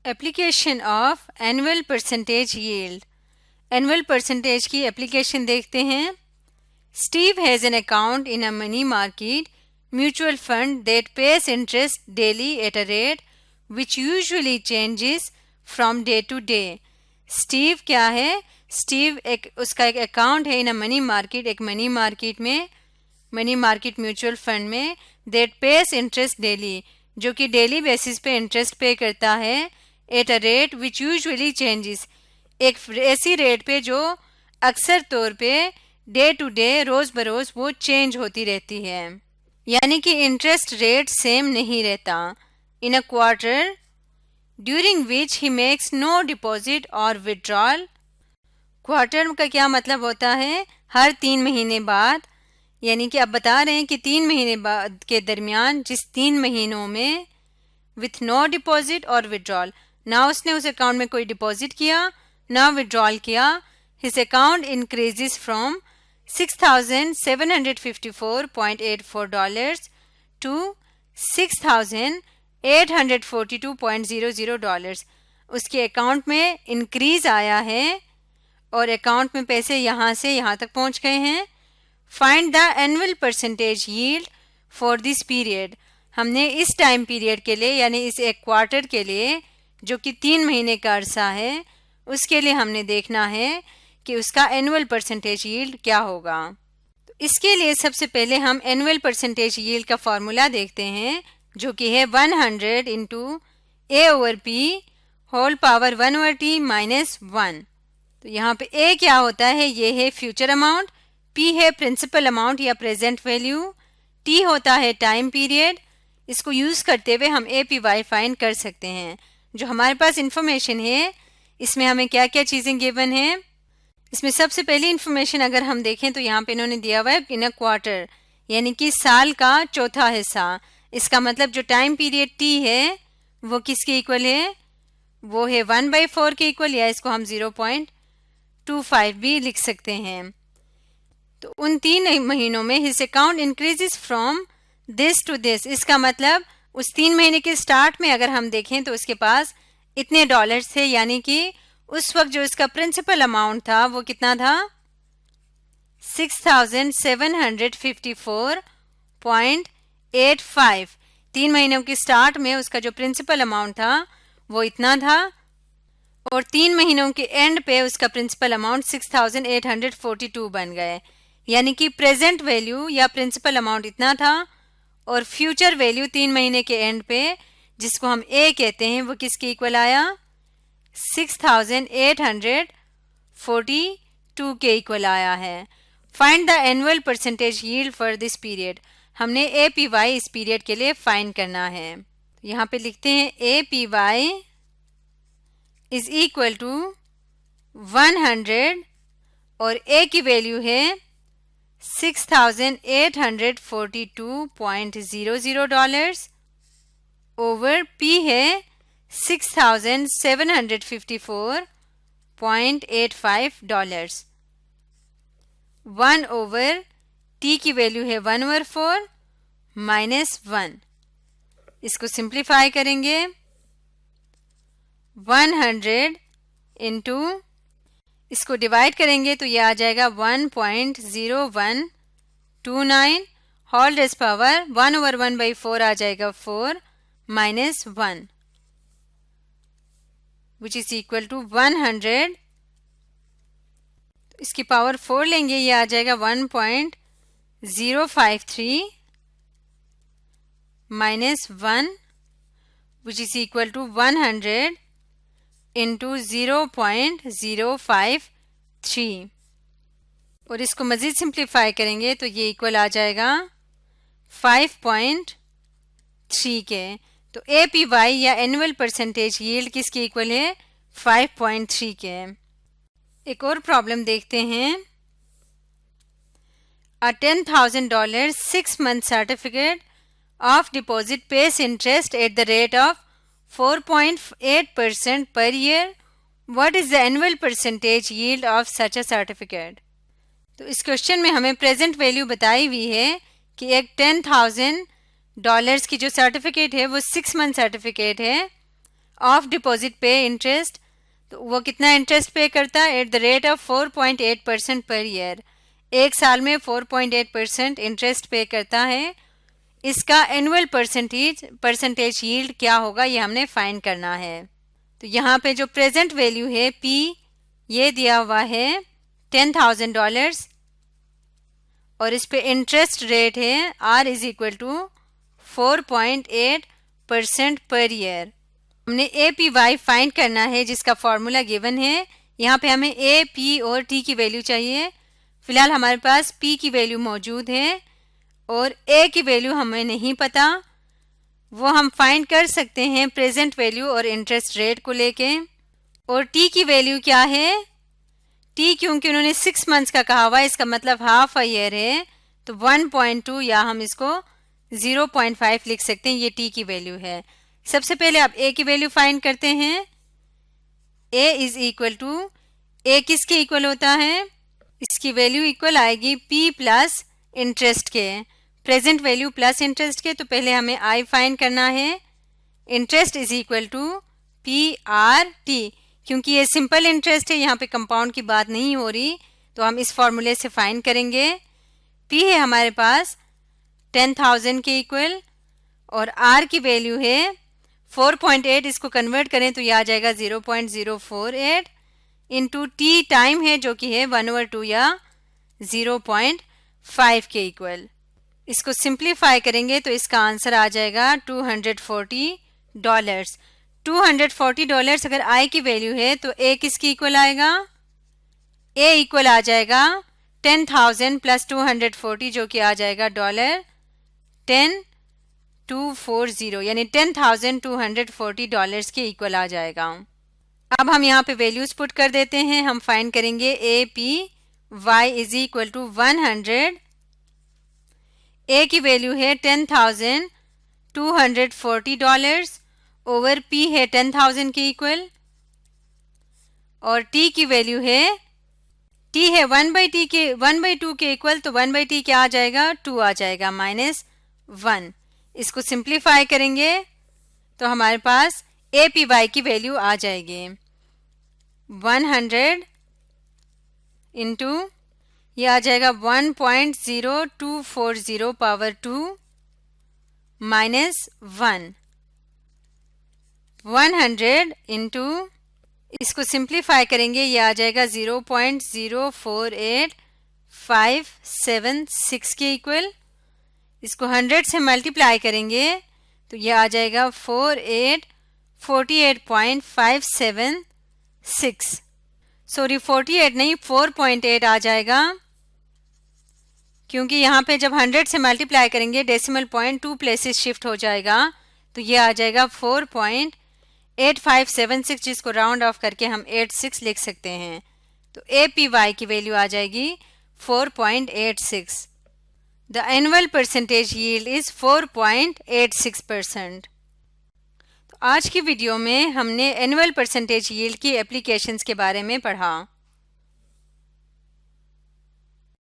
Application of annual percentage yield. Annual percentage की application देखते हैं। Steve has an account in a money market mutual fund that pays interest daily at a rate which usually changes from day to day. Steve क्या है? Steve उसका एक account है in a money market, एक money market में, money market mutual fund में, that pays interest daily, जो कि डेली बेसिस पे इंटरेस्ट पे करता है, eight a rate which usually changes, एक ऐसी रेट पे जो अक्सर तौर पे डे टू डे, रोज बरोज वो चेंज होती रहती है, यानी कि इंटरेस्ट रेट सेम नहीं रहता। In a quarter during which he makes no deposit और विड्रॉल। क्वार्टर का क्या मतलब होता है? हर 3 महीने बाद, यानी कि अब बता रहे हैं कि 3 महीने बाद के दरमियान, जिस 3 महीनों में विथ नो डिपॉजिट और विड्रॉल, ना उसने उस अकाउंट में कोई डिपॉजिट किया ना विड्रॉल किया, his account increases from $6,754.84 to $6,842.00। उसके अकाउंट में इंक्रीज आया है और अकाउंट में पैसे यहाँ से यहाँ तक पहुँच गए हैं। Find the annual percentage yield for this period. हमने इस टाइम पीरियड के लिए, यानी इस एक क्वार्टर के लिए, जो कि 3 महीने का अरसा है, उसके लिए हमने देखना है कि उसका एनुअल परसेंटेज यील्ड क्या होगा। तो इसके लिए सबसे पहले हम एनुअल परसेंटेज यील्ड का फॉर्मूला देखते हैं, जो कि है 100 into A over P whole power 1 over T minus 1। तो यहाँ पे ए क्या होता है? ये है फ्यूचर अमाउंट, पी है प्रिंसिपल अमाउंट या प्रेजेंट वैल्यू, टी होता है टाइम पीरियड। इसको यूज़ करते हुए हम ए पी वाई फाइंड कर सकते हैं। जो हमारे पास इंफॉर्मेशन है, इसमें हमें क्या क्या चीज़ें गिवन है। इसमें सबसे पहली इंफॉर्मेशन अगर हम देखें तो यहाँ पे इन्होंने दिया हुआ है इन अ क्वार्टर, यानी कि साल का चौथा हिस्सा। इसका मतलब जो टाइम पीरियड टी है वो किसके इक्वल है? वो है 1/4 के इक्वल, या इसको हम 0.25 भी लिख सकते हैं। तो उन 3 महीनों में his account increases from this to this. इसका मतलब उस 3 महीने के स्टार्ट में अगर हम देखें तो उसके पास इतने डॉलर्स थे, यानी कि उस वक्त जो इसका प्रिंसिपल अमाउंट था वो कितना था? 6,754.85। 3 महीनों के स्टार्ट में उसका जो प्रिंसिपल अमाउंट था वो इतना था, और 3 महीनों के एंड पे उसका प्रिंसिपल अमाउंट 6,842 बन गए, यानी कि प्रेजेंट वैल्यू या प्रिंसिपल अमाउंट इतना था, और फ्यूचर वैल्यू 3 महीने के एंड पे, जिसको हम ए कहते हैं, वो किसके इक्वल आया? 6,842 के इक्वल आया है। Find the annual percentage yield for this period. हमने ए पी वाई इस पीरियड के लिए फाइंड करना है। यहाँ पे लिखते हैं A P Y is equal to 100, और ए की वैल्यू है $6,842.00 ओवर पी है $6,754.85। 1 ओवर टी की वैल्यू है 1/4 माइनस 1। इसको सिंप्लीफाई करेंगे, 100 इंटू, इसको डिवाइड करेंगे तो ये आ जाएगा 1.0129 होल रेज़ पावर 1 ओवर 1/4 आ जाएगा 4 minus 1, which is equal to 100। इसकी पावर 4 लेंगे, ये आ जाएगा 1.053 minus 1, which is equal to 100 into 0.053, और इसको मज़ीद सिंप्लीफाई करेंगे तो ये इक्वल आ जाएगा 5.3 के। तो ए पी वाई या एनुअल परसेंटेज यील्ड किसके इक्वल है? 5.3 के। एक और प्रॉब्लम देखते हैं। अ $10,000 6 month certificate of deposit page interest at the rate of 4.8% per year. What is the annual percentage yield of such a certificate? तो इस क्वेश्चन में हमें प्रेजेंट वैल्यू बताई हुई है कि एक $10,000 की जो सर्टिफिकेट है वो 6 मंथ सर्टिफिकेट है, ऑफ डिपॉजिट पे इंटरेस्ट, तो वो कितना इंटरेस्ट पे करता है at the rate of 4.8% per year. एक साल में 4.8% इंटरेस्ट पे करता है। इसका एनुअल परसेंटेज यील्ड क्या होगा ये हमने फाइंड करना है। तो यहाँ पे जो प्रेजेंट वैल्यू है P ये दिया हुआ है $10,000 और इस पे इंटरेस्ट रेट है R is equal to 4.8% per year. हमने APY फाइंड करना है जिसका फॉर्मूला गिवन है। यहाँ पे हमें A, P और T की वैल्यू चाहिए। फिलहाल हमारे पास P की वैल्यू मौजूद है और A की वैल्यू हमें नहीं पता, वो हम फाइंड कर सकते हैं प्रेजेंट वैल्यू और इंटरेस्ट रेट को लेके। और T की वैल्यू क्या है? T क्योंकि उन्होंने 6 मंथ्स का कहा हुआ है, इसका मतलब हाफ अ ईयर है, तो 1.2 या हम इसको 0.5 लिख सकते हैं। ये T की वैल्यू है। सबसे पहले आप A की वैल्यू फाइंड करते हैं। A is equal to, A किसके इक्वल होता है? इसकी वैल्यू इक्वल आएगी P प्लस इंटरेस्ट के, प्रेजेंट वैल्यू प्लस इंटरेस्ट के। तो पहले हमें I फाइंड करना है। Interest is equal to PRT, क्योंकि ये सिंपल इंटरेस्ट है, यहाँ पे कंपाउंड की बात नहीं हो रही, तो हम इस फॉर्मूले से फाइंड करेंगे। P है हमारे पास 10,000 के इक्वल और R की वैल्यू है 4.8, इसको कन्वर्ट करें तो ये आ जाएगा 0.048 इंटू T टाइम है जो कि है 1/2 या 0.5 के इक्वल। इसको सिंप्लीफाई करेंगे तो इसका आंसर आ जाएगा $240। $240 अगर I की वैल्यू है तो A किसकी इक्वल आएगा? A इक्वल आ जाएगा 10,000 प्लस 240 जो कि आ जाएगा $10,240, यानी $10,240 के इक्वल आ जाएगा। अब हम यहाँ पे वैल्यूज पुट कर देते हैं। हम फाइंड करेंगे APY is equal to 100। A की वैल्यू है $10,240 ओवर P है 10,000 के इक्वल और T की वैल्यू है, T है 1/2 के इक्वल, तो 1/T क्या आ जाएगा? 2 आ जाएगा -1। इसको सिंप्लीफाई करेंगे तो हमारे पास APY की वैल्यू आ जाएगी 100 इंटू ये आ जाएगा 1.0240 पावर 2 -1। 100 इंटू इसको सिंप्लीफाई करेंगे ये आ जाएगा 0.04856 के इक्वल। इसको 100 से मल्टीप्लाई करेंगे तो ये आ जाएगा 48.576। सॉरी 48 नहीं 4.8 आ जाएगा, क्योंकि यहाँ पे जब 100 से मल्टीप्लाई करेंगे डेसिमल पॉइंट 2 प्लेसेस शिफ्ट हो जाएगा, तो ये आ जाएगा 4.8576, जिसको राउंड ऑफ करके हम 86 लिख सकते हैं। तो APY की वैल्यू आ जाएगी 4.86। The annual percentage yield is 4.86%। तो आज की वीडियो में हमने एनुअल परसेंटेज यील्ड की एप्लीकेशंस के बारे में पढ़ा।